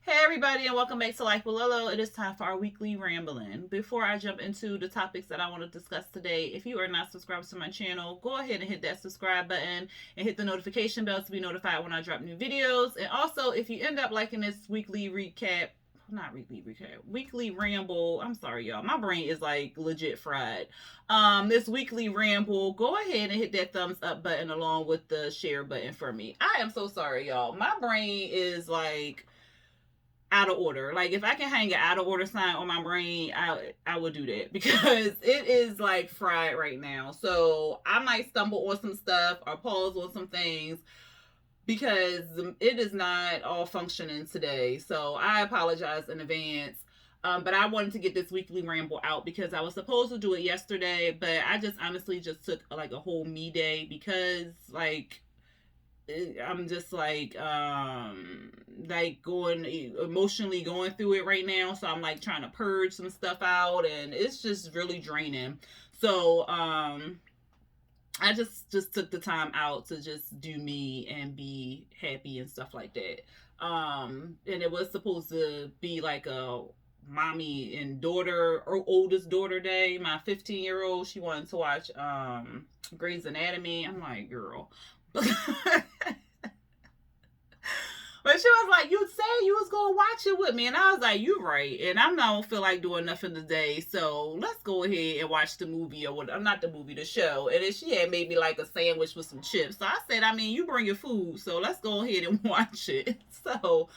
Hey everybody, and welcome back to Life with Lolo. It is time for our weekly rambling. Before I jump into the topics that I want to discuss today, if you are not subscribed to my channel, go ahead and hit that subscribe button and hit the notification bell to be notified when I drop new videos. And also, if you end up liking this weekly recap, not weekly recap, weekly ramble. I'm sorry, y'all. My brain is like legit fried. This weekly ramble, go ahead and hit that thumbs up button along with the share button for me. I am so sorry, y'all. My brain is like out of order. Like if I can hang an out of order sign on my brain, I would do that because it is like fried right now. So I might stumble on some stuff or pause on some things because it is not all functioning today. So I apologize in advance. But I wanted to get this weekly ramble out because I was supposed to do it yesterday, but I just honestly just took like a whole me day because I'm just like going emotionally going through it right now. So I'm like trying to purge some stuff out and it's just really draining. So I just took the time out to just do me and be happy and stuff like that. And it was supposed to be like a mommy and daughter or oldest daughter day. My 15-year-old, she wanted to watch Grey's Anatomy. I'm like, girl. But she was like, you said you was gonna watch it with me, and I was like, you right, and I'm not gonna feel like doing nothing today, so let's go ahead and watch the movie or what? Not the movie, the show. And then she had made me like a sandwich with some chips. So I said, I mean, you bring your food, so let's go ahead and watch it. So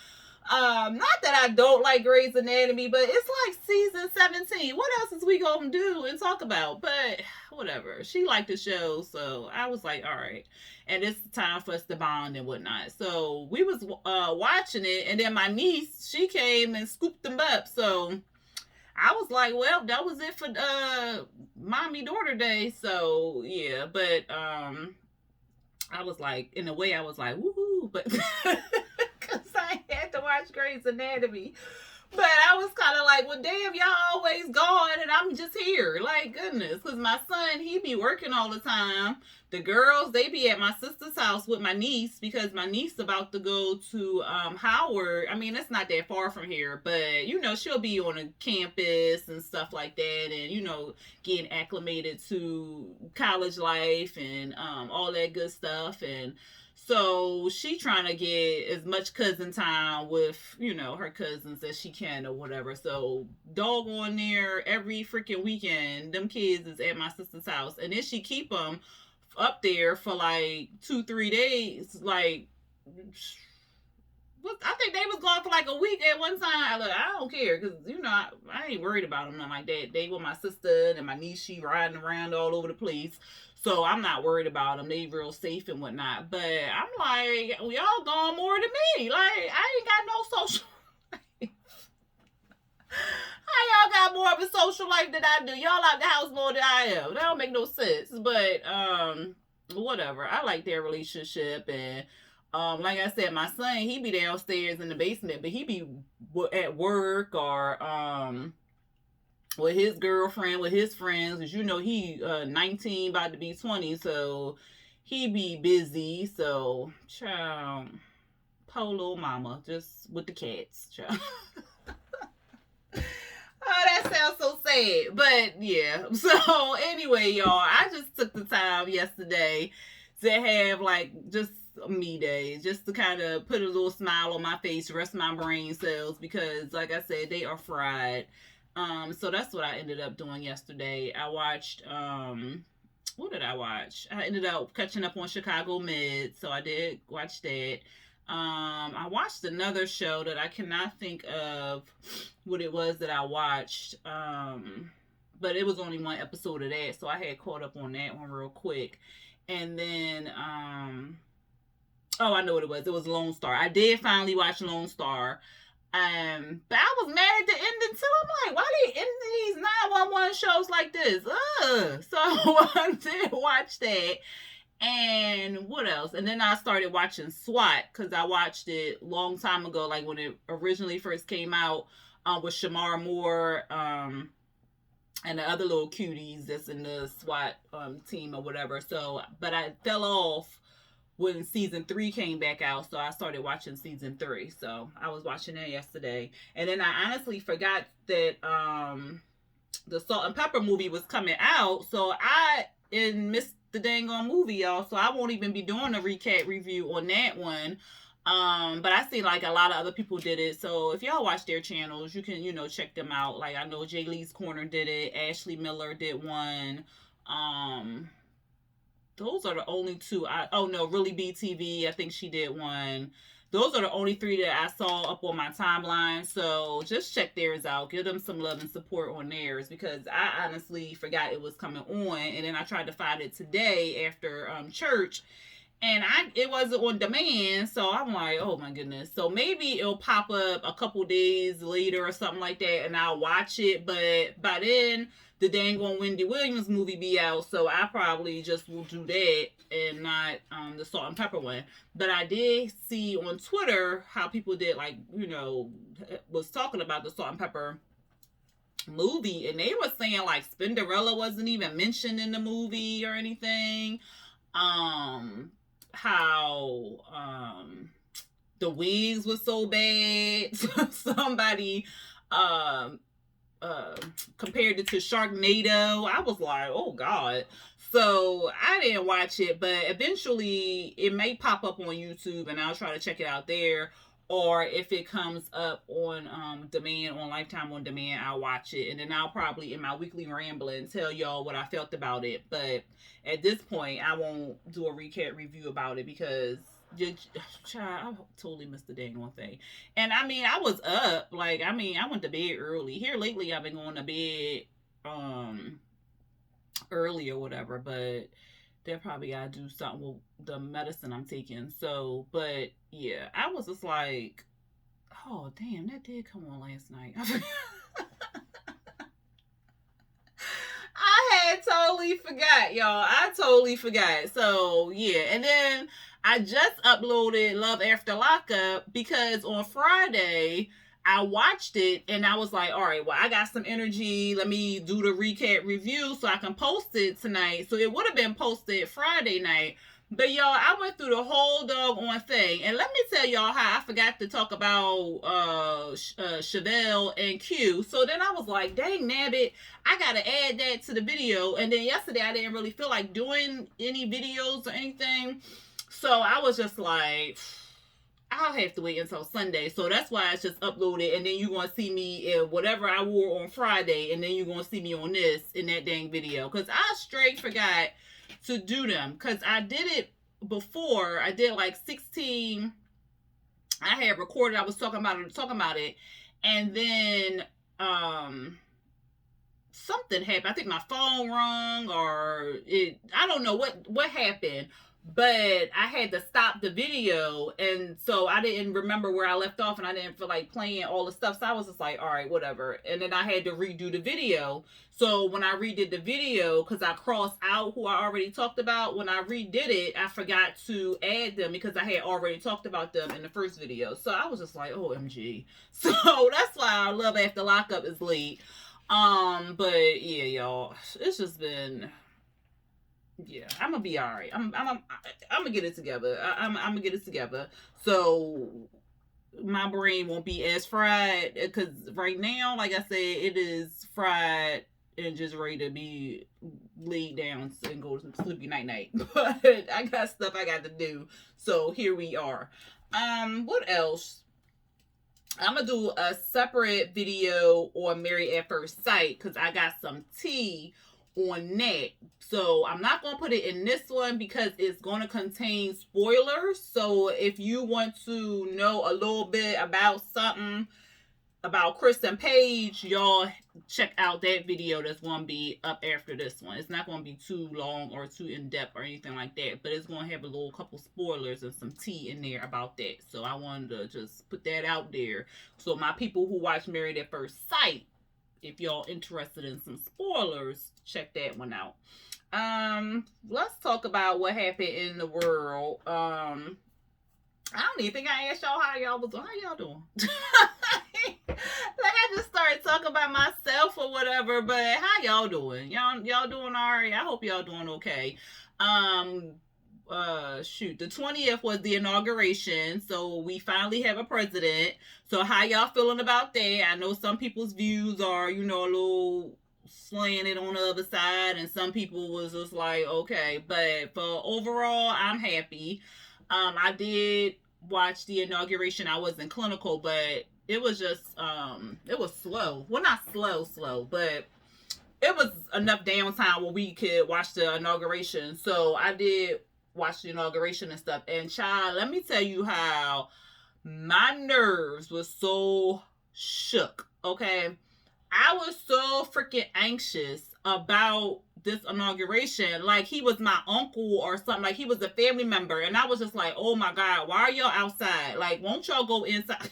not that I don't like Grey's Anatomy, but it's like season 17. What else is we gonna do and talk about? But whatever. She liked the show, so I was like, all right. And it's time for us to bond and whatnot. So we was watching it, and then my niece, she came and scooped them up. So I was like, well, that was it for mommy daughter day. So yeah, but I was like, in a way, I was like, woohoo, but because I had to watch Grey's Anatomy. But I was kind of like, well, damn, y'all always gone and I'm just here. Like, goodness. Because my son, he be working all the time. The girls, they be at my sister's house with my niece because my niece about to go to Howard. I mean, it's not that far from here. But, you know, she'll be on a campus and stuff like that. And, you know, getting acclimated to college life and all that good stuff. And so she trying to get as much cousin time with, you know, her cousins as she can or whatever. So dog on there every freaking weekend. Them kids is at my sister's house. And then she keep them up there for like 2-3 days. Like, I think they was gone for like a week at one time. Look, I don't care because, you know, I ain't worried about them. Nothing like that. They with my sister and my niece. She riding around all over the place. So I'm not worried about them. They real safe and whatnot. But I'm like, y'all gone more than me. Like, I ain't got no social life. How y'all got more of a social life than I do? Y'all out the house more than I am. That don't make no sense. But whatever. I like their relationship. And like I said, my son, he be downstairs in the basement, but he be at work or with his girlfriend, with his friends, because you know he 19, about to be 20, so he be busy. So, child, polo mama, just with the cats, child. Oh, that sounds so sad. But yeah. So anyway, y'all, I just took the time yesterday to have like just me days, just to kind of put a little smile on my face, rest my brain cells, because like I said, they are fried. So that's what I ended up doing yesterday. I watched what did I watch? I ended up catching up on Chicago Med, so I did watch that. I watched another show that I cannot think of what it was that I watched. But it was only one episode of that, so I had caught up on that one real quick. And then oh, I know what it was. It was Lone Star. I did finally watch Lone Star. But I was mad at the ending too. I'm like, why they ending these 911 shows like this? Ugh. So I did watch that. And what else? And then I started watching SWAT because I watched it a long time ago, like when it originally first came out, with Shamar Moore, and the other little cuties that's in the SWAT team or whatever. So, but I fell off when season 3 came back out. So I started watching season 3. So I was watching that yesterday. And then I honestly forgot that the Salt and Pepper movie was coming out. So I missed the dang on movie, y'all. So I won't even be doing a recap review on that one. But I see like a lot of other people did it. So if y'all watch their channels, you can, check them out. Like I know Jay Lee's Corner did it, Ashley Miller did one. Those are the only two. Really BTV, I think she did one. Those are the only 3 that I saw up on my timeline. So just check theirs out. Give them some love and support on theirs, because I honestly forgot it was coming on. And then I tried to find it today after church, and it wasn't on demand. So I'm like, oh my goodness. So maybe it'll pop up a couple days later or something like that, and I'll watch it. But by then, the dang on Wendy Williams movie be out, so I probably just will do that and not the Salt and Pepper one. But I did see on Twitter how people did, like, was talking about the Salt and Pepper movie, and they were saying like Spinderella wasn't even mentioned in the movie or anything. How the wigs was so bad. Somebody compared it to Sharknado. I was like, oh God. So I didn't watch it, but eventually it may pop up on YouTube and I'll try to check it out there. Or if it comes up on demand, on Lifetime on demand, I'll watch it. And then I'll probably, in my weekly rambling, tell y'all what I felt about it. But at this point, I won't do a recap review about it, because I totally missed the dang on thing. And I mean, I was up. Like, I went to bed early. Here lately, I've been going to bed early or whatever. But they'll probably gotta do something with the medicine I'm taking. So, but yeah, I was just like, oh damn, that did come on last night. I had totally forgot, y'all. I totally forgot. So yeah, and then I just uploaded Love After Lockup because on Friday I watched it and I was like, all right, well, I got some energy. Let me do the recap review so I can post it tonight. So it would have been posted Friday night. But y'all, I went through the whole doggone thing. And let me tell y'all how I forgot to talk about Chevelle and Q. So then I was like, dang nabbit, I got to add that to the video. And then yesterday I didn't really feel like doing any videos or anything. So I was just like, I'll have to wait until Sunday. So that's why it's just uploaded. And then you're going to see me in whatever I wore on Friday. And then you're going to see me on this in that dang video. Because I straight forgot to do them. Because I did it before. I did like 16. I had recorded. I was talking about it. And then something happened. I think my phone rung, or I don't know what happened. But I had to stop the video, and so I didn't remember where I left off, and I didn't feel like playing all the stuff. So I was just like, all right, whatever. And then I had to redo the video. So when I redid the video, because I crossed out who I already talked about, when I redid it, I forgot to add them because I had already talked about them in the first video. So I was just like, OMG. So that's why our Love After Lockup is late. But yeah, y'all, it's just been... Yeah, I'm gonna be all right. I'm gonna get it together. I'm gonna get it together. So my brain won't be as fried, because right now, like I said, it is fried and just ready to be laid down and go to sleepy night. But I got stuff I got to do. So here we are. What else? I'm gonna do a separate video on Married at First Sight, because I got some tea on that. So I'm not going to put it in this one because it's going to contain spoilers. So if you want to know a little bit about something about Chris and Paige, y'all check out that video that's going to be up after this one. It's not going to be too long or too in-depth or anything like that, but it's going to have a little couple spoilers and some tea in there about that. So I wanted to just put that out there. So my people who watch Married at First Sight, if y'all interested in some spoilers, check that one out. Let's talk about what happened in the world. I don't even think I asked y'all how y'all doing. Like I just started talking about myself or whatever, but how y'all doing? Y'all doing all right? I hope y'all doing okay. the 20th was the inauguration, so we finally have a president. So how y'all feeling about that? I know some people's views are, a little slanted on the other side, and some people was just like, okay, but for overall, I'm happy. I did watch the inauguration. I wasn't clinical, but it was just it was slow. Well, not slow, but it was enough downtime where we could watch the inauguration. So I did watch the inauguration and stuff. And child, let me tell you how my nerves was so shook. Okay. I was so freaking anxious about this inauguration. Like he was my uncle or something. Like he was a family member. And I was just like, oh my God, why are y'all outside? Like, won't y'all go inside?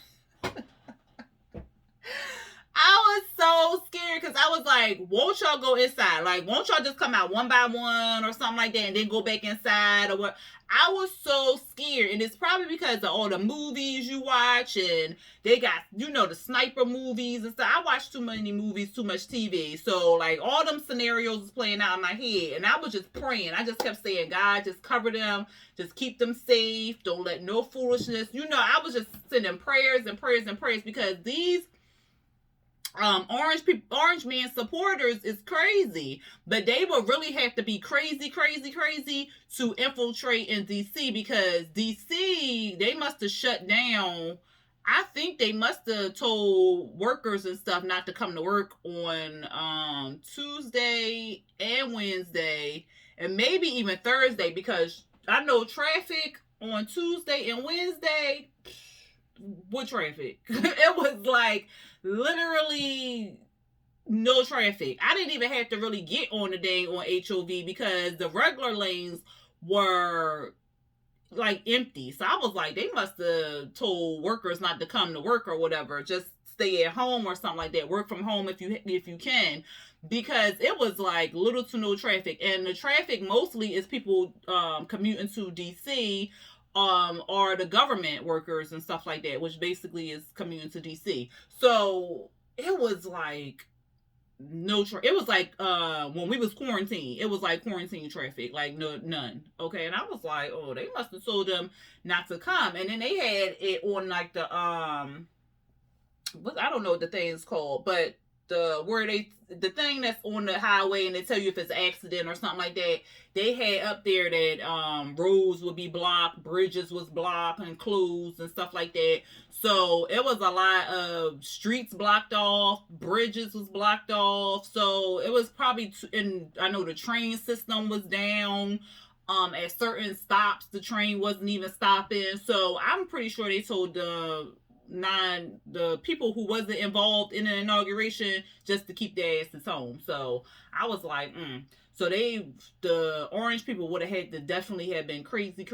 I was so scared because I was like, won't y'all go inside? Like, won't y'all just come out one by one or something like that and then go back inside or what? I was so scared. And it's probably because of all the movies you watch and they got, the sniper movies and stuff. I watch too many movies, too much TV. So, like, all them scenarios was playing out in my head. And I was just praying. I just kept saying, God, just cover them. Just keep them safe. Don't let no foolishness. I was just sending prayers and prayers and prayers because these orange man supporters is crazy, but they would really have to be crazy to infiltrate in DC because DC, they must have shut down. I think they must have told workers and stuff not to come to work on Tuesday and Wednesday and maybe even Thursday because I know traffic on Tuesday and Wednesday. What traffic? It was like literally no traffic. I didn't even have to really get on the day on HOV because the regular lanes were like empty. So I was like, they must have told workers not to come to work or whatever. Just stay at home or something like that. Work from home if you can. Because it was like little to no traffic. And the traffic mostly is people commuting to DC or the government workers and stuff like that, which basically is commuting to DC. So it was like it was like when we was quarantined, it was like quarantine traffic, like none. Okay, and I was like, oh, they must have told them not to come, and then they had it on like the what, I don't know what the thing is called, but the thing that's on the highway and they tell you if it's an accident or something like that, they had up there that roads would be blocked, bridges was blocked and closed and stuff like that. So it was a lot of streets blocked off, bridges was blocked off. So it was probably and I know the train system was down. At certain stops the train wasn't even stopping. So I'm pretty sure they told the people who wasn't involved in the inauguration just to keep their asses home. So I was like, So the orange people would have had to definitely have been crazy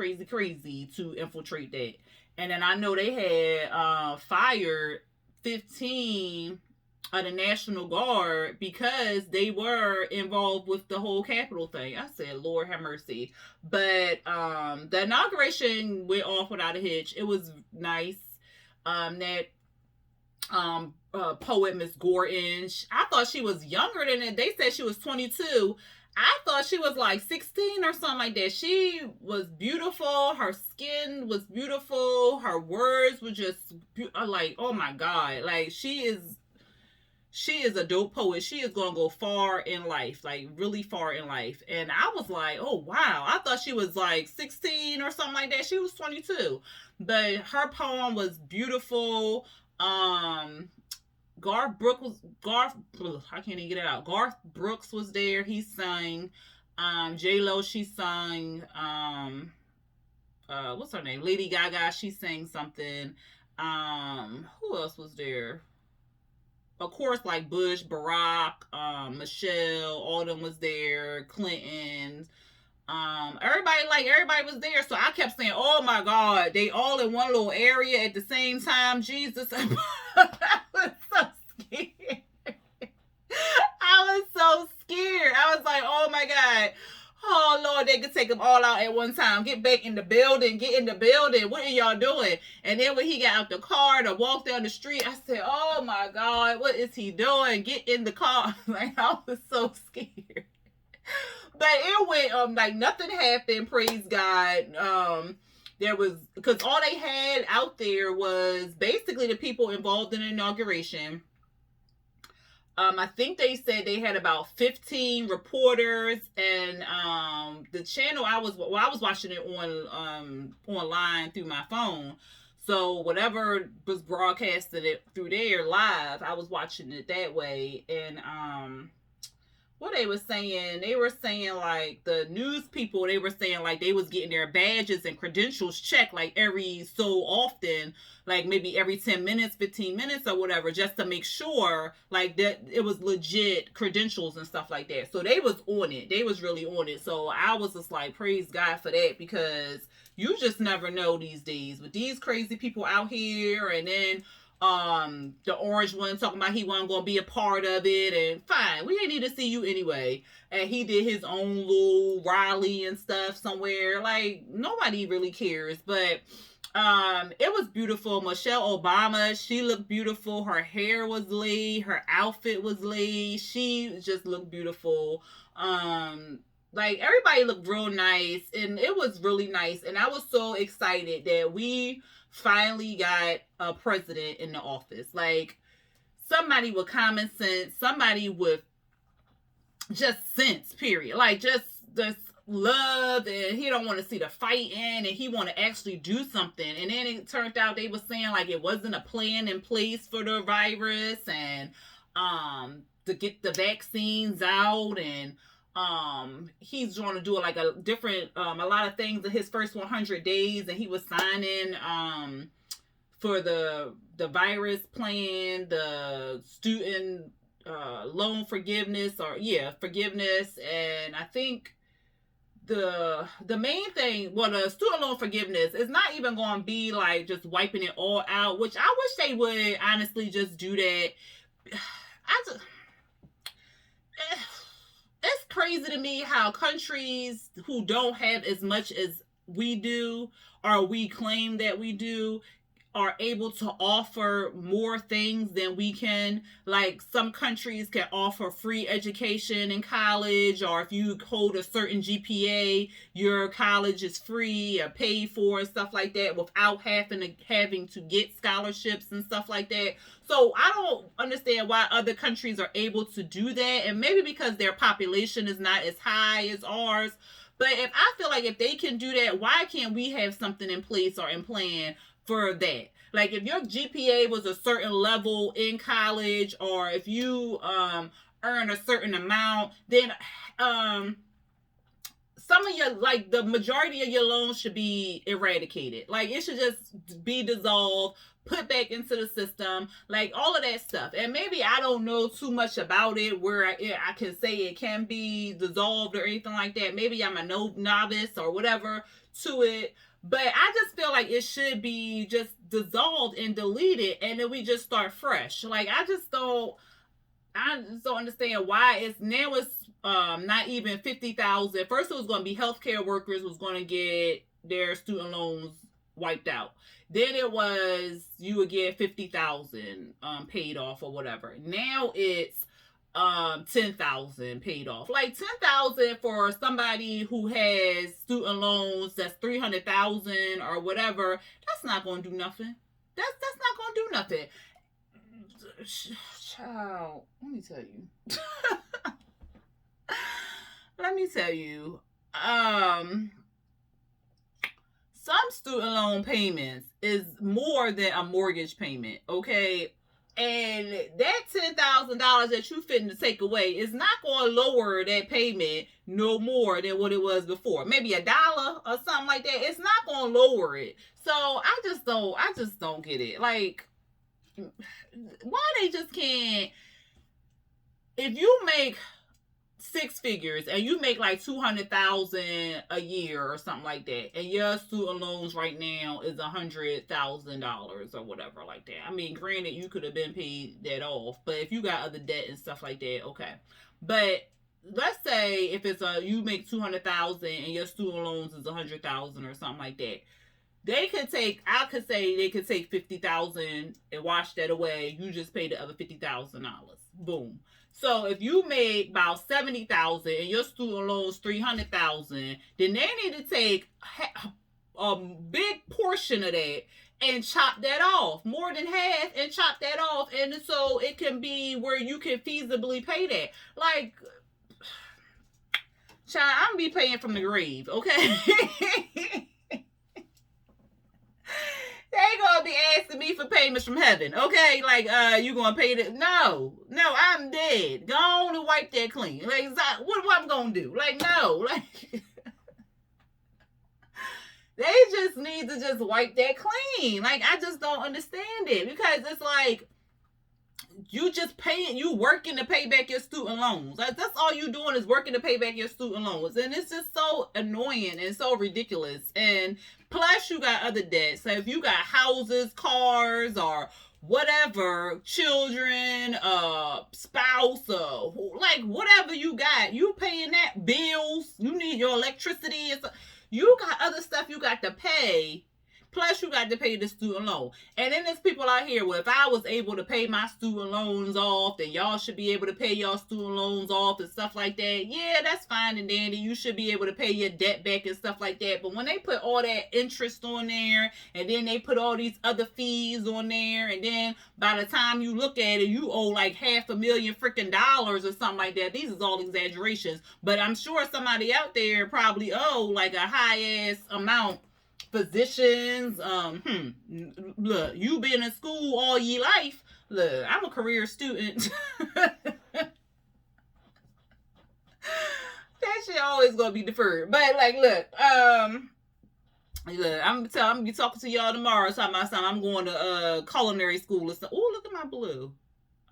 to infiltrate that. And then I know they had fired 15 of the National Guard because they were involved with the whole Capitol thing. I said, Lord have mercy. But the inauguration went off without a hitch. It was nice. That poet Miss Gordon, I thought she was younger than it. They said she was 22. I thought she was like 16 or something like that. She was beautiful. Her skin was beautiful. Her words were just like, oh my God. Like she is a dope poet. She is going to go far in life, like really far in life. And I was like, oh wow. I thought she was like 16 or something like that. She was 22. But her poem was beautiful. Garth Brooks I can't even get it out. Garth Brooks was there. He sang. J-Lo, she sang. What's her name? Lady Gaga, she sang something. Who else was there? Of course, like Bush, Barack, Michelle, all of them was there. Clinton. Everybody was there. So I kept saying, oh my God, they all in one little area at the same time. Jesus. I was so scared. I was so scared. I was like, oh my God. Oh Lord, they could take them all out at one time. Get back in the building. Get in the building. What are y'all doing? And then when he got out the car to walk down the street, I said, oh my God, what is he doing? Get in the car. Like, I was so scared. But it went like nothing happened. Praise God. There was, because all they had out there was basically the people involved in the inauguration. I think they said they had about 15 reporters, and the channel I was watching it on online through my phone. So whatever was broadcasted it through there live, I was watching it that way. And what they were saying like the news people, they were saying like they was getting their badges and credentials checked like every so often, like maybe every 10 minutes, 15 minutes or whatever, just to make sure like that it was legit credentials and stuff like that. So they was on it. They was really on it. So I was just like, praise God for that, because you just never know these days with these crazy people out here. And then the orange one talking about he wasn't gonna be a part of it, and fine, we didn't need to see you anyway. And he did his own little rally and stuff somewhere. Like nobody really cares. But it was beautiful. Michelle Obama, she looked beautiful. Her hair was laid, her outfit was laid. She just looked beautiful. Like everybody looked real nice, and it was really nice. And I was so excited that we finally got a president in the office. Like somebody with common sense, somebody with just sense, period. Like just love, and he don't want to see the fighting, and he want to actually do something. And then it turned out they were saying like it wasn't a plan in place for the virus, and to get the vaccines out, and he's going to do like a different a lot of things in his first 100 days, and he was signing for the virus plan, the student loan forgiveness, forgiveness. And I think the main thing, well, the student loan forgiveness is not even going to be like just wiping it all out, which I wish they would honestly just do that. It's crazy to me how countries who don't have as much as we do, or we claim that we do, are able to offer more things than we can. Like some countries can offer free education in college, or if you hold a certain GPA, your college is free or paid for and stuff like that, without having to get scholarships and stuff like that. So I don't understand why other countries are able to do that, and maybe because their population is not as high as ours. But if I feel like if they can do that, why can't we have something in place or in plan for that? Like if your GPA was a certain level in college, or if you earn a certain amount, then some of your, like the majority of your loans should be eradicated. Like it should just be dissolved, put back into the system, like all of that stuff. And maybe I don't know too much about it where I can say it can be dissolved or anything like that. Maybe I'm a novice or whatever to it. But I just feel like it should be just dissolved and deleted, and then we just start fresh. Like I just don't understand why it's not even 50,000. First, it was going to be healthcare workers was going to get their student loans wiped out. Then it was you would get 50,000 paid off or whatever. Now it's 10,000 paid off. Like 10,000 for somebody who has student loans that's 300,000 or whatever. That's not going to do nothing. That's not going to do nothing. Child, let me tell you. Let me tell you. Some student loan payments is more than a mortgage payment, okay? And that $10,000 that you fitting to take away is not going to lower that payment no more than what it was before. Maybe $1 or something like that. It's not going to lower it. So I just don't get it. Like, why they just can't? If you make 6 figures and you make like 200,000 a year or something like that, and your student loans right now is $100,000 or whatever like that. I mean, granted, you could have been paid that off, but if you got other debt and stuff like that, okay. But let's say if it's you make 200,000 and your student loans is 100,000 or something like that. I could say they could take 50,000 and wash that away. You just pay the other $50,000. Boom. So if you made about 70,000 and your student loans 300,000, then they need to take a big portion of that and chop that off, more than half, and chop that off, and so it can be where you can feasibly pay that. Like, child, I'm gonna be paying from the grave, okay? They gonna be asking me for payments from heaven, okay? Like, you gonna pay the? No, I'm dead. Go on and wipe that clean. Like, what I'm gonna do? Like, no, like, they just need to just wipe that clean. Like, I just don't understand it, because it's like, you just paying, you working to pay back your student loans. Like, that's all you doing is working to pay back your student loans. And it's just so annoying and so ridiculous. And plus you got other debts. So if you got houses, cars, or whatever, children, spouse, like whatever you got, you paying that, bills, you need your electricity. You got other stuff you got to pay. Plus, you got to pay the student loan. And then there's people out here, well, if I was able to pay my student loans off, then y'all should be able to pay y'all student loans off and stuff like that. Yeah, that's fine and dandy. You should be able to pay your debt back and stuff like that. But when they put all that interest on there, and then they put all these other fees on there, and then by the time you look at it, you owe like $500,000 freaking dollars or something like that. These is all exaggerations. But I'm sure somebody out there probably owe like a high-ass amount. Physicians, look, you been in school all your life. Look, I'm a career student. That shit always gonna be deferred. But like, look, I'm gonna be talking to y'all tomorrow. Talking about something. I'm going to culinary school or something. Oh, look at my blue.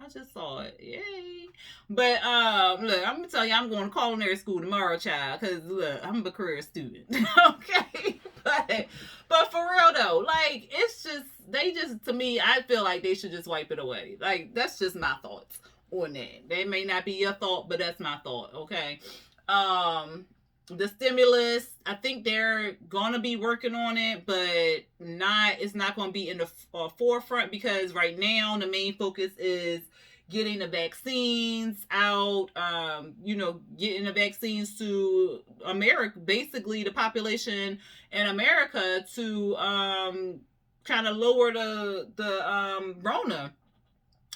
I just saw it. Yay. But look, I'm gonna tell you, I'm going to culinary school tomorrow, child, because look, I'm a career student. Okay. But for real though, like, it's just, they just, to me, I feel like they should just wipe it away. Like, that's just my thoughts on that. They may not be your thought, but that's my thought. Okay. The stimulus, I think they're gonna be working on it, but it's not gonna be in the forefront, because right now the main focus is getting the vaccines out, getting the vaccines to America, basically the population in America, to kind of lower the Rona.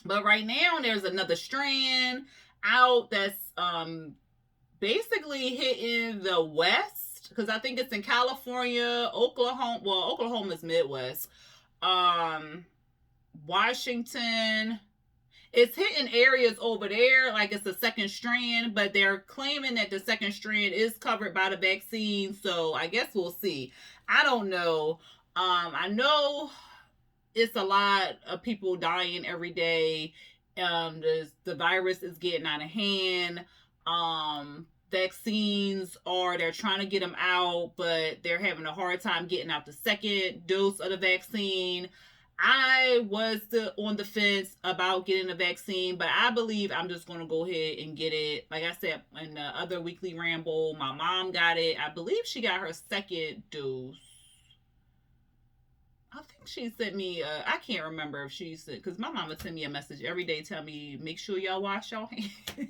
But right now there's another strand out that's basically hitting the West, because I think it's in California, Oklahoma. Well, Oklahoma is Midwest. Washington. It's hitting areas over there like it's the second strand, but they're claiming that the second strand is covered by the vaccine. So I guess we'll see. I don't know. I know it's a lot of people dying every day. The virus is getting out of hand. Vaccines they're trying to get them out, but they're having a hard time getting out the second dose of the vaccine. I was on the fence about getting the vaccine, but I believe I'm just going to go ahead and get it. Like I said in the other weekly ramble, my mom got it. I believe she got her second dose. I think she sent me, I can't remember if she sent, because my mama sent me a message every day telling me, make sure y'all wash your hands. I'm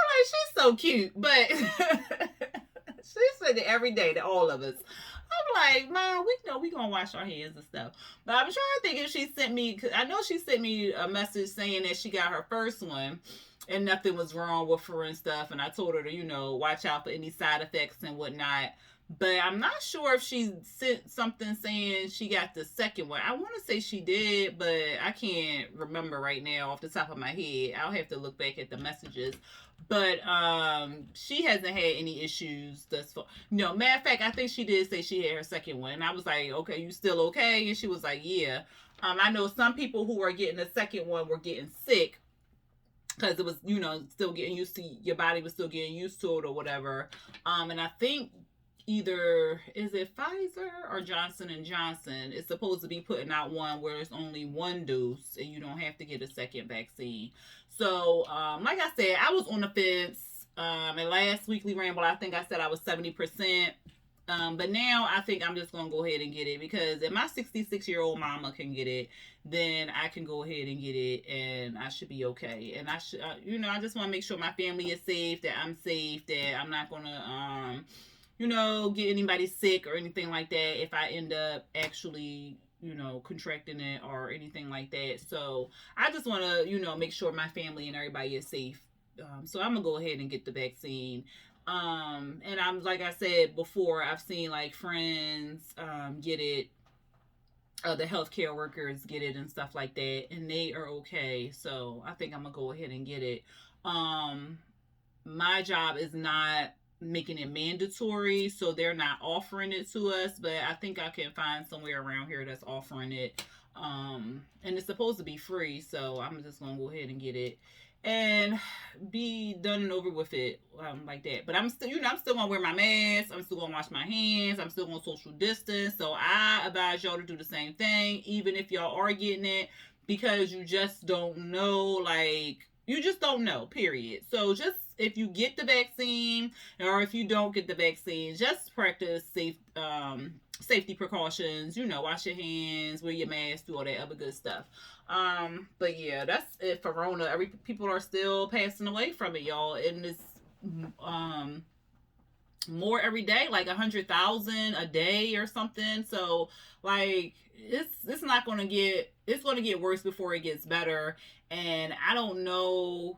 like, she's so cute, but she said it every day to all of us. I'm like, Mom, we know we gonna wash our hands and stuff. But I'm trying to think if she sent me, cause I know she sent me a message saying that she got her first one and nothing was wrong with her and stuff. And I told her to, watch out for any side effects and whatnot. But I'm not sure if she sent something saying she got the second one. I want to say she did, but I can't remember right now off the top of my head. I'll have to look back at the messages. But she hasn't had any issues thus far. No, matter of fact, I think she did say she had her second one. And I was like, okay, you still okay? And she was like, yeah. I know some people who are getting the second one were getting sick because it was, still getting used to, your body was still getting used to it or whatever. And I think either, is it Pfizer or Johnson & Johnson is supposed to be putting out one where it's only one dose and you don't have to get a second vaccine. So, like I said, I was on the fence. In last weekly ramble, I think I said I was 70%. But now I think I'm just gonna go ahead and get it, because if my 66-year-old mama can get it, then I can go ahead and get it, and I should be okay. And I should, I just want to make sure my family is safe, that I'm safe, that I'm not gonna, get anybody sick or anything like that if I end up actually, contracting it or anything like that. So I just want to, make sure my family and everybody is safe. So I'm gonna go ahead and get the vaccine. And I'm, like I said before, I've seen like friends get it, the healthcare workers get it and stuff like that, and they are okay. So I think I'm gonna go ahead and get it. Um, my job is not making it mandatory, so they're not offering it to us, but I think I can find somewhere around here that's offering it. And it's supposed to be free, so I'm just gonna go ahead and get it and be done and over with it, like that. But I'm still, I'm still gonna wear my mask. I'm still gonna wash my hands. I'm still gonna social distance. So I advise y'all to do the same thing, even if y'all are getting it, because you just don't know. Like, you just don't know. Period. So just, if you get the vaccine or if you don't get the vaccine, just practice safety precautions. Wash your hands, wear your mask, do all that other good stuff. But yeah, that's it for Rona. People are still passing away from it, y'all, and it's more every day, like 100,000 a day or something. So like, it's not gonna get, it's gonna get worse before it gets better. And I don't know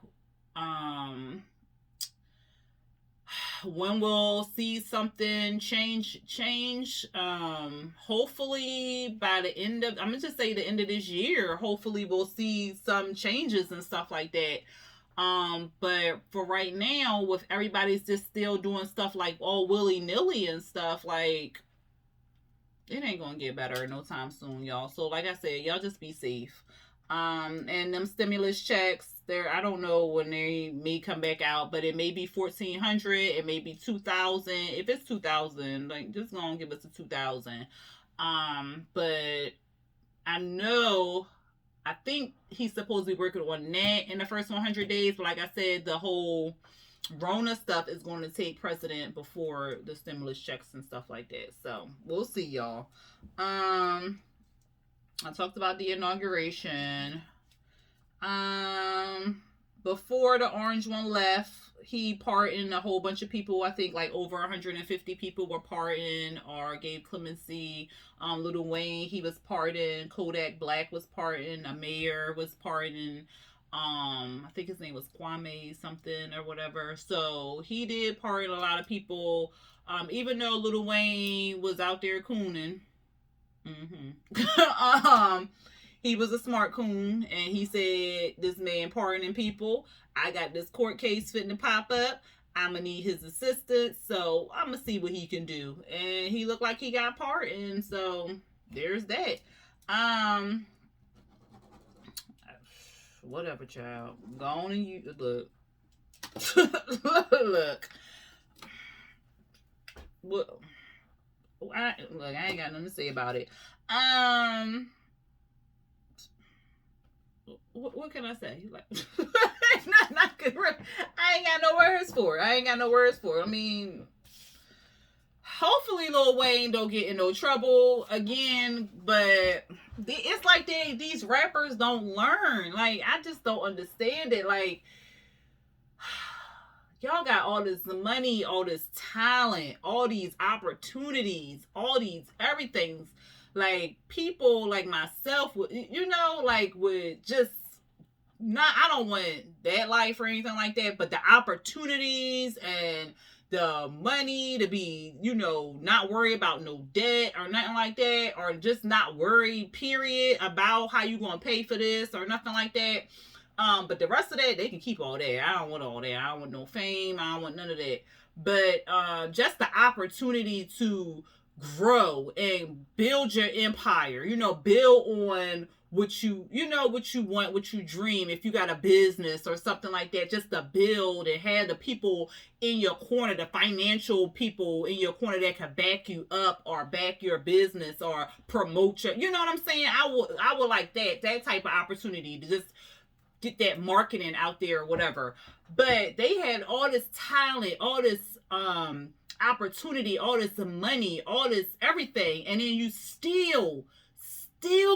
when we'll see something change. Hopefully by the end of, I'm gonna just say the end of this year, hopefully we'll see some changes and stuff like that. But for right now, with everybody's just still doing stuff like all willy-nilly and stuff, like, it ain't gonna get better no time soon, y'all. So like I said, y'all just be safe. And them stimulus checks, there, I don't know when they may come back out, but it may be 1,400, it may be 2,000. If it's 2,000, like, just gonna give us a 2,000. But I know, I think he's supposed to be working on that in the first 100 days. But like I said, the whole Rona stuff is going to take precedent before the stimulus checks and stuff like that. So we'll see, y'all. I talked about the inauguration. Before the orange one left, he pardoned a whole bunch of people. I think like over 150 people were pardoned or gave clemency. Lil Wayne, he was pardoned. Kodak Black was pardoned. A mayor was pardoned. I think his name was Kwame something or whatever. So he did pardon a lot of people. Even though Lil Wayne was out there cooning. He was a smart coon, and he said, this man pardoning people, I got this court case fitting to pop up, I'm gonna need his assistance, so I'm gonna see what he can do. And he looked like he got pardoned, so there's that. Whatever, child. Go on and you look. Look. What? I ain't got nothing to say about it. What can I say? Like, not good. I ain't got no words for it. I mean, hopefully Lil Wayne don't get in no trouble again, but it's like these rappers don't learn. Like, I just don't understand it. Like, y'all got all this money, all this talent, all these opportunities, all these everythings. Like, people like myself would, would just not, I don't want that life or anything like that, but the opportunities and the money to be, not worry about no debt or nothing like that, or just not worry, period, about how you gonna pay for this or nothing like that. But the rest of that, they can keep all that. I don't want all that. I don't want no fame. I don't want none of that. But just the opportunity to grow and build your empire, build on what you want, what you dream. If you got a business or something like that, just to build and have the people in your corner, the financial people in your corner that can back you up or back your business or promote you. You know what I'm saying? I would like that type of opportunity to just get that marketing out there or whatever. But they had all this talent, all this opportunity, all this money, all this everything, and then you still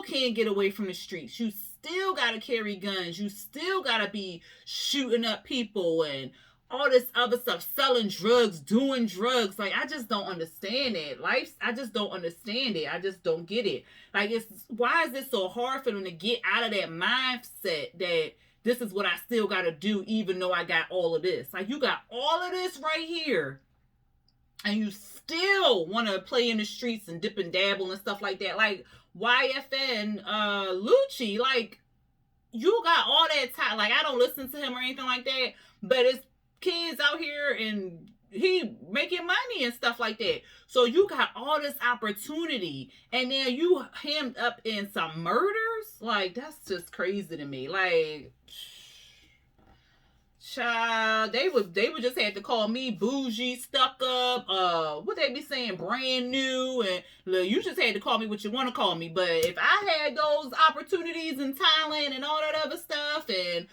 can't get away from the streets. You still gotta carry guns. You still gotta be shooting up people and all this other stuff, selling drugs, doing drugs. Like, I just don't understand it. I just don't understand it. I just don't get it. Like, why is it so hard for them to get out of that mindset that this is what I still gotta do, even though I got all of this? Like, you got all of this right here, and you still want to play in the streets and dip and dabble and stuff like that. Like, YFN Lucci, like, you got all that time. Like, I don't listen to him or anything like that, but it's kids out here and he making money and stuff like that. So you got all this opportunity, and then you hemmed up in some murders. Like, that's just crazy to me. Like, child, they would just have to call me bougie, stuck up, what they be saying, brand new, and look, you just had to call me what you want to call me. But if I had those opportunities in Thailand and all that other stuff, and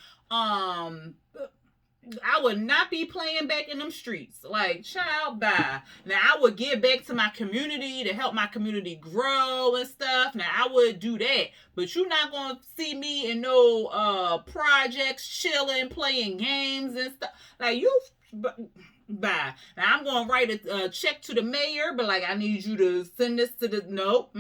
I would not be playing back in them streets. Like, child, bye. Now, I would give back to my community to help my community grow and stuff. Now, I would do that. But you're not going to see me in no projects, chilling, playing games and stuff. Like, you... Bye. Now, I'm going to write a check to the mayor, but, like, I need you to send this to the... Nope.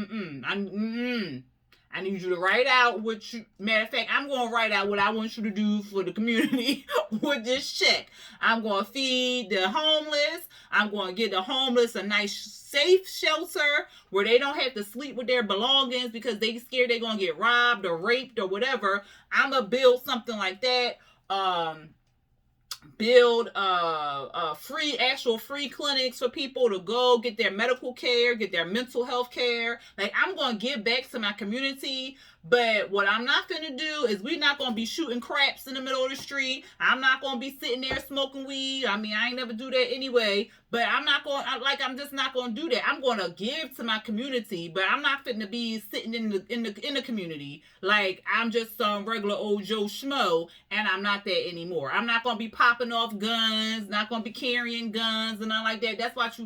I need you to write out what you... Matter of fact, I'm going to write out what I want you to do for the community with this check. I'm going to feed the homeless. I'm going to get the homeless a nice, safe shelter where they don't have to sleep with their belongings because they scared they're going to get robbed or raped or whatever. I'm going to build something like that. Build free clinics for people to go get their medical care, get their mental health care. Like, I'm going to give back to my community. But what I'm not finna do is we're not going to be shooting craps in the middle of the street. I'm not going to be sitting there smoking weed. I mean, I ain't never do that anyway. But I'm just not going to do that. I'm going to give to my community, but I'm not finna be sitting in the community like I'm just some regular old Joe Schmo, and I'm not that anymore. I'm not going to be popping off guns, not going to be carrying guns and all like that. That's what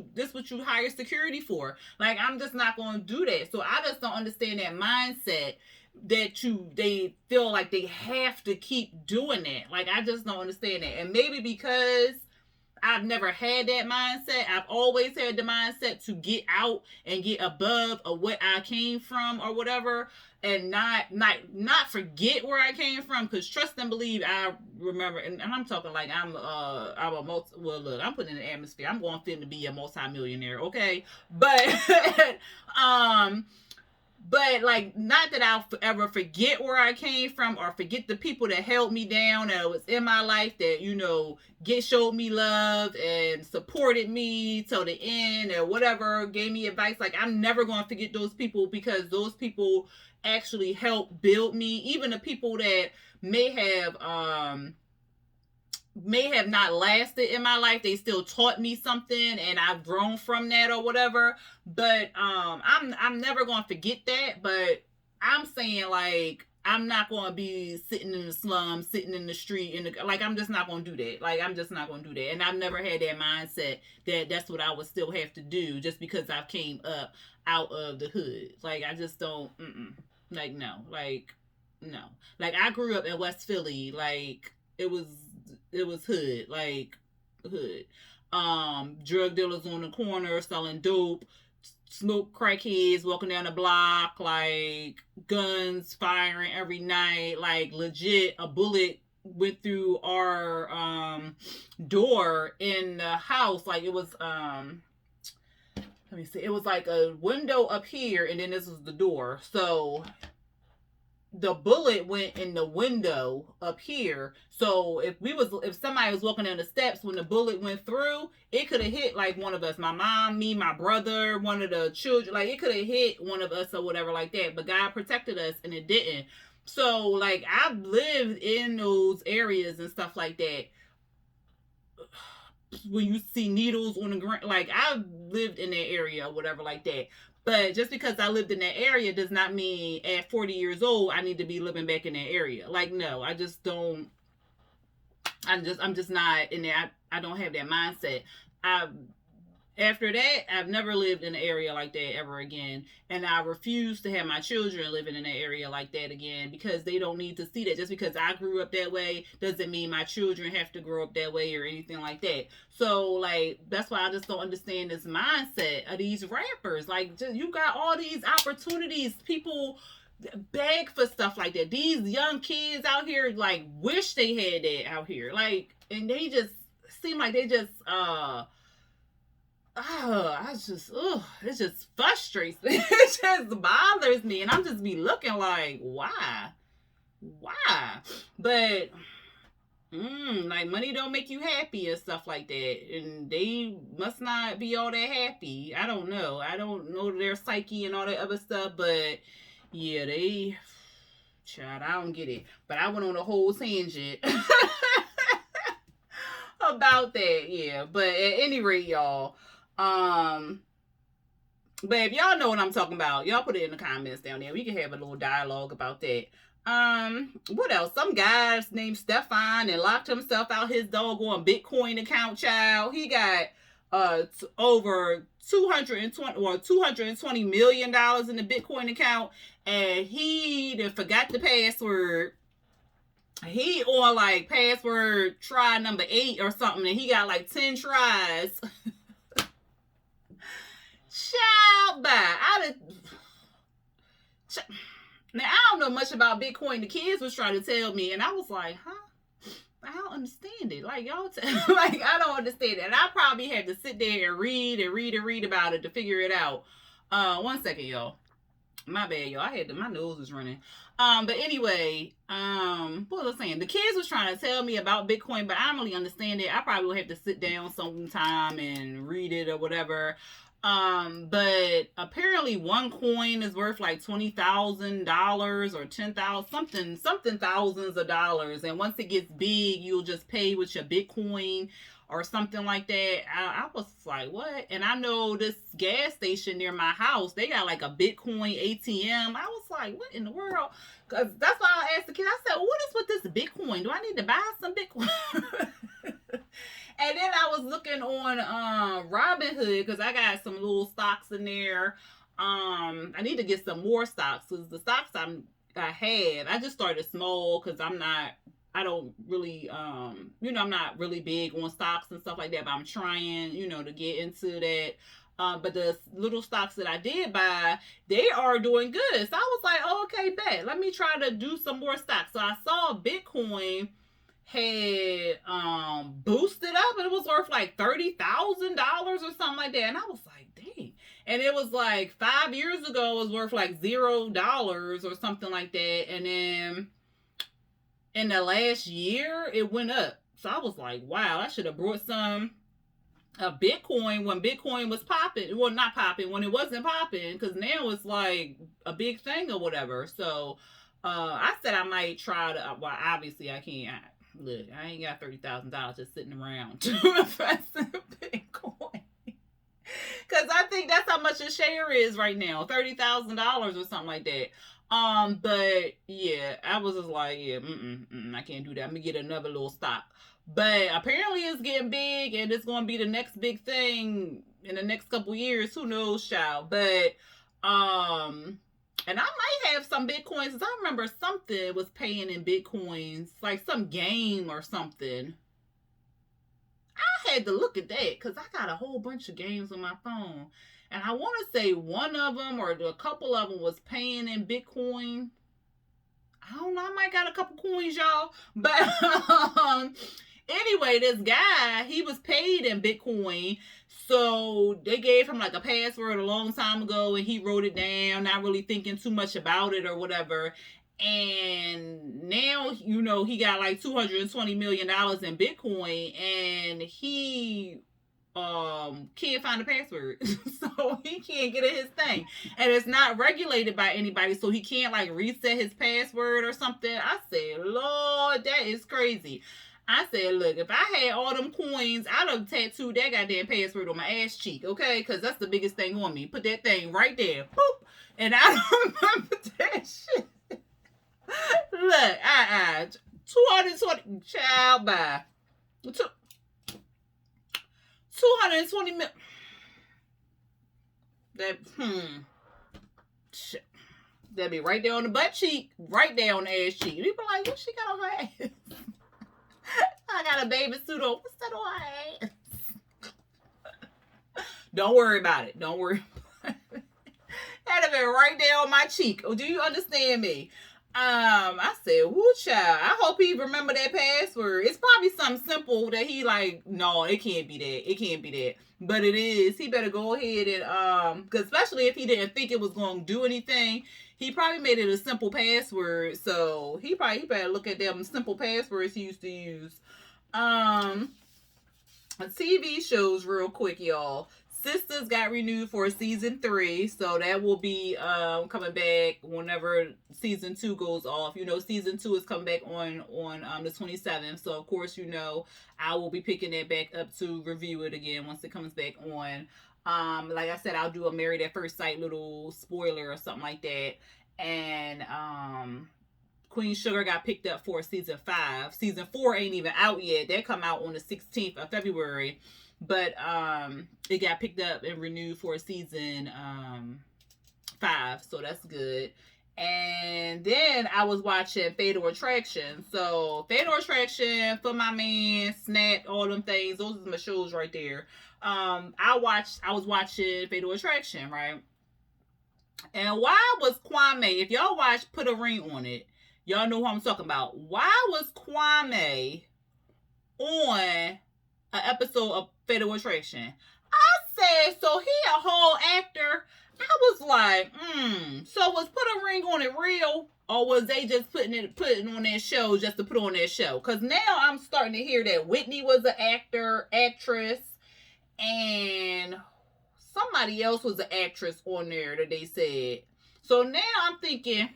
you hire security for. Like, I'm just not going to do that. So I just don't understand that mindset that they feel like they have to keep doing that. Like, I just don't understand that. And maybe because I've never had that mindset. I've always had the mindset to get out and get above of what I came from or whatever, and not forget where I came from. Because trust and believe, I remember, and I'm talking like I'm a look, I'm putting in the atmosphere. I'm going to be a multi-millionaire, okay? But But, like, not that I'll ever forget where I came from or forget the people that held me down, that was in my life, that, you know, showed me love and supported me till the end or whatever, gave me advice. Like, I'm never going to forget those people, because those people actually helped build me. Even the people that may have not lasted in my life, they still taught me something, and I've grown from that or whatever. But I'm never going to forget that. But I'm saying, like, I'm not going to be sitting in the slum, sitting in the street, like, I'm just not going to do that. Like, I'm just not going to do that. And I've never had that mindset that that's what I would still have to do just because I came up out of the hood. Like, I just don't, like, no. Like, no. Like, I grew up in West Philly. Like, it was hood. Like, hood. Drug dealers on the corner selling dope, smoke crackheads walking down the block, like, guns firing every night, like, legit a bullet went through our door in the house. Like, it was let me see, it was like a window up here, and then this was the door. So the bullet went in the window up here. So if somebody was walking down the steps when the bullet went through, it could have hit, like, one of us, my mom, me, my brother, one of the children. Like, it could have hit one of us or whatever like that. But God protected us, and it didn't. So, like, I've lived in those areas and stuff like that. When you see needles on the ground, like, I've lived in that area or whatever like that. But just because I lived in that area does not mean at 40 years old I need to be living back in that area. Like, no, I just don't. I'm just not in there. I don't have that mindset. After that, I've never lived in an area like that ever again. And I refuse to have my children living in an area like that again because they don't need to see that. Just because I grew up that way doesn't mean my children have to grow up that way or anything like that. So, like, that's why I just don't understand this mindset of these rappers. Like, just, you got all these opportunities. People beg for stuff like that. These young kids out here, like, wish they had that out here. Like, and they just seem like they just, it just frustrates me. It just bothers me, and I'm just be looking like, why, But like money don't make you happy and stuff like that, and they must not be all that happy. I don't know. I don't know their psyche and all that other stuff, but yeah, they. Child, I don't get it. But I went on a whole tangent about that, yeah. But at any rate, y'all. But if y'all know what I'm talking about, y'all put it in the comments down there. We can have a little dialogue about that. What else? Some guy named Stefan and locked himself out his doggone Bitcoin account, child. He got over $220 million in the Bitcoin account, and he done forgot the password. He on like password try number 8 or something, and he got like 10 tries. Child, bye. Now, I don't know much about Bitcoin. The kids was trying to tell me, and I was like, huh? I don't understand it. Like, y'all, like, I don't understand it. And I probably had to sit there and read about it to figure it out. 1 second, y'all. My bad, y'all. My nose was running. But anyway, what was I saying? The kids was trying to tell me about Bitcoin, but I don't really understand it. I probably will have to sit down sometime and read it or whatever. But apparently one coin is worth like $20,000 or 10,000, something thousands of dollars. And once it gets big, you'll just pay with your Bitcoin or something like that. I was like, what? And I know this gas station near my house, they got like a Bitcoin ATM. I was like, what in the world? Because that's why I asked the kid. I said, well, what is with this Bitcoin? Do I need to buy some Bitcoin? And then I was looking on Robinhood because I got some little stocks in there. I need to get some more stocks because the stocks I had, I just started small because I don't really, I'm not really big on stocks and stuff like that, but I'm trying, to get into that. But the little stocks that I did buy, they are doing good. So I was like, oh, okay, bet. Let me try to do some more stocks. So I saw Bitcoin had boosted up, and it was worth like $30,000 or something like that. And I was like, dang. And it was like 5 years ago, it was worth like $0 or something like that. And then in the last year, it went up. So I was like, wow, I should have brought some Bitcoin when Bitcoin was popping. Well, not popping, when it wasn't popping, because now it's like a big thing or whatever. So I said I might try to, well, obviously I can't. Look, I ain't got $30,000 just sitting around to invest in Bitcoin. Because I think that's how much a share is right now, $30,000 or something like that. But yeah, I was just like, yeah, I can't do that. I'm gonna get another little stock. But apparently it's getting big, and it's gonna be the next big thing in the next couple years. Who knows, child? But and I might have some Bitcoins, because I remember something was paying in Bitcoins, like some game or something. I had to look at that, because I got a whole bunch of games on my phone. And I want to say one of them, or a couple of them, was paying in Bitcoin. I don't know, I might got a couple coins, y'all. But anyway, this guy, he was paid in Bitcoin. So they gave him like a password a long time ago, and he wrote it down, not really thinking too much about it or whatever. And now, he got like $220 million in Bitcoin, and he can't find the password. So he can't get at his thing. And it's not regulated by anybody, so he can't like reset his password or something. I said, Lord, that is crazy. I said, look, if I had all them coins, I'd have tattooed that goddamn password on my ass cheek, okay? Because that's the biggest thing on me. Put that thing right there. Boop. And I don't remember that shit. Look, 220, child, bye. 220 million. that shit. That'd be right there on the butt cheek, right there on the ass cheek. People like, what she got on her ass? I got a baby suit on. What's that on her ass? Don't worry about it. Don't worry. That'd have been right there on my cheek. Oh, do you understand me? I said, woo child. I hope he remember that password. It's probably something simple that he like, no, it can't be that. It can't be that. But it is. He better go ahead and cause especially if he didn't think it was gonna do anything, he probably made it a simple password. So he better look at them simple passwords he used to use. TV shows real quick, y'all. Sisters got renewed for season 3, so that will be coming back whenever season 2 goes off. You know, season 2 is coming back on the 27th, so of course, you know, I will be picking that back up to review it again once it comes back on. Like I said, I'll do a Married at First Sight little spoiler or something like that. And Queen Sugar got picked up for season 5. Season 4 ain't even out yet. That come out on the 16th of February. But it got picked up and renewed for season 5. So that's good. And then I was watching Fatal Attraction. So Fatal Attraction, For My Man, Snap, all them things. Those are my shows right there. I was watching Fatal Attraction, right? And why was Kwame, if y'all watch Put a Ring on It, y'all know who I'm talking about. Why was Kwame on an episode of Fatal Attraction? I said, so he a whole actor? I was like, so was Put a Ring on It real? Or was they just putting on that show just to put on that show? Because now I'm starting to hear that Whitney was an actress, and somebody else was an actress on there that they said. So now I'm thinking,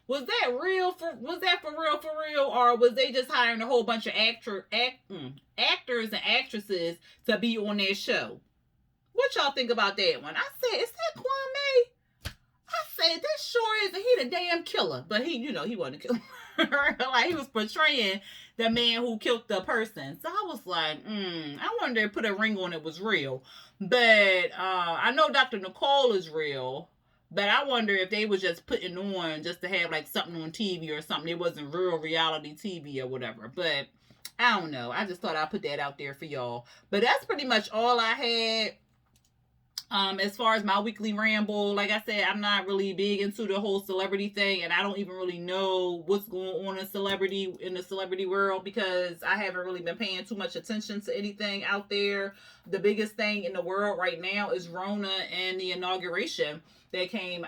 was that for real, or was they just hiring a whole bunch of actors and actresses to be on their show? What y'all think about that one? I said, is that Kwame? I said, that sure is. He the damn killer, but he wasn't a killer. Like, he was portraying the man who killed the person. So I was like, I wonder if Put a Ring on It was real. But I know Dr. Nicole is real. But I wonder if they was just putting on just to have like something on TV or something. It wasn't real reality TV or whatever. But I don't know. I just thought I'd put that out there for y'all. But that's pretty much all I had. As far as my weekly ramble, like I said, I'm not really big into the whole celebrity thing, and I don't even really know what's going on in the celebrity world, because I haven't really been paying too much attention to anything out there. The biggest thing in the world right now is Rona and the inauguration that happened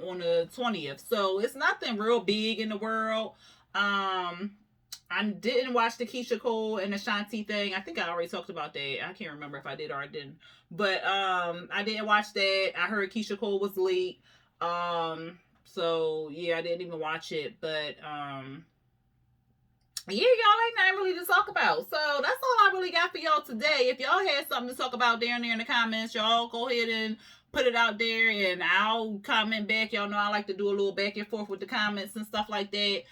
on the 20th. So it's nothing real big in the world. I didn't watch the Keisha Cole and Ashanti thing. I think I already talked about that. I can't remember if I did or I didn't. But I didn't watch that. I heard Keisha Cole was late. So yeah, I didn't even watch it. But yeah, y'all ain't nothing really to talk about. So that's all I really got for y'all today. If y'all had something to talk about down there in the comments, y'all go ahead and put it out there and I'll comment back. Y'all know I like to do a little back and forth with the comments and stuff like that.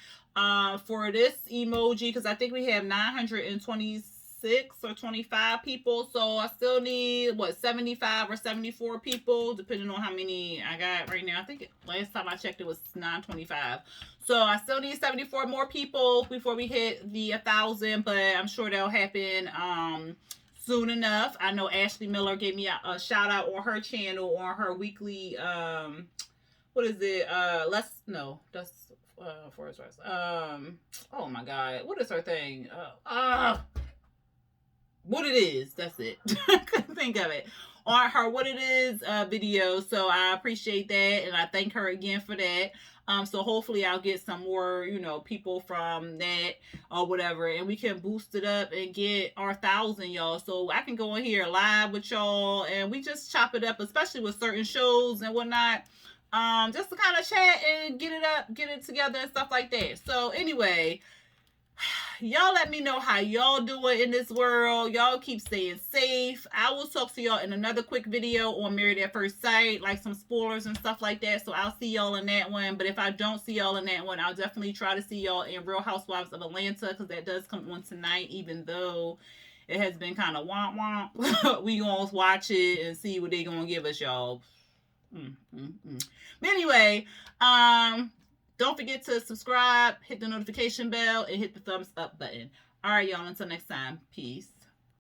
For this emoji, because I think we have 926 or 25 people, so I still need 75 or 74 people, depending on how many I got right now. I think last time I checked it was 925, so I still need 74 more people before we hit the 1,000, but I'm sure that'll happen soon enough. I know Ashley Miller gave me a shout out on her channel on her weekly what is it? Oh my god, what is her thing? What it is, that's it. I couldn't think of it. On her What It Is video. So I appreciate that, and I thank her again for that. So hopefully I'll get some more, people from that or whatever, and we can boost it up and get our 1,000, y'all. So I can go in here live with y'all and we just chop it up, especially with certain shows and whatnot. Just to kind of chat and get it together and stuff like that. So anyway, y'all let me know how y'all doing in this world. Y'all keep staying safe. I will talk to y'all in another quick video on Married at First Sight, like some spoilers and stuff like that. So I'll see y'all in that one. But if I don't see y'all in that one, I'll definitely try to see y'all in Real Housewives of Atlanta, because that does come on tonight, even though it has been kind of womp womp. We gonna watch it and see what they gonna give us, y'all. But anyway, don't forget to subscribe, hit the notification bell, and hit the thumbs up button. All right, y'all. Until next time. Peace.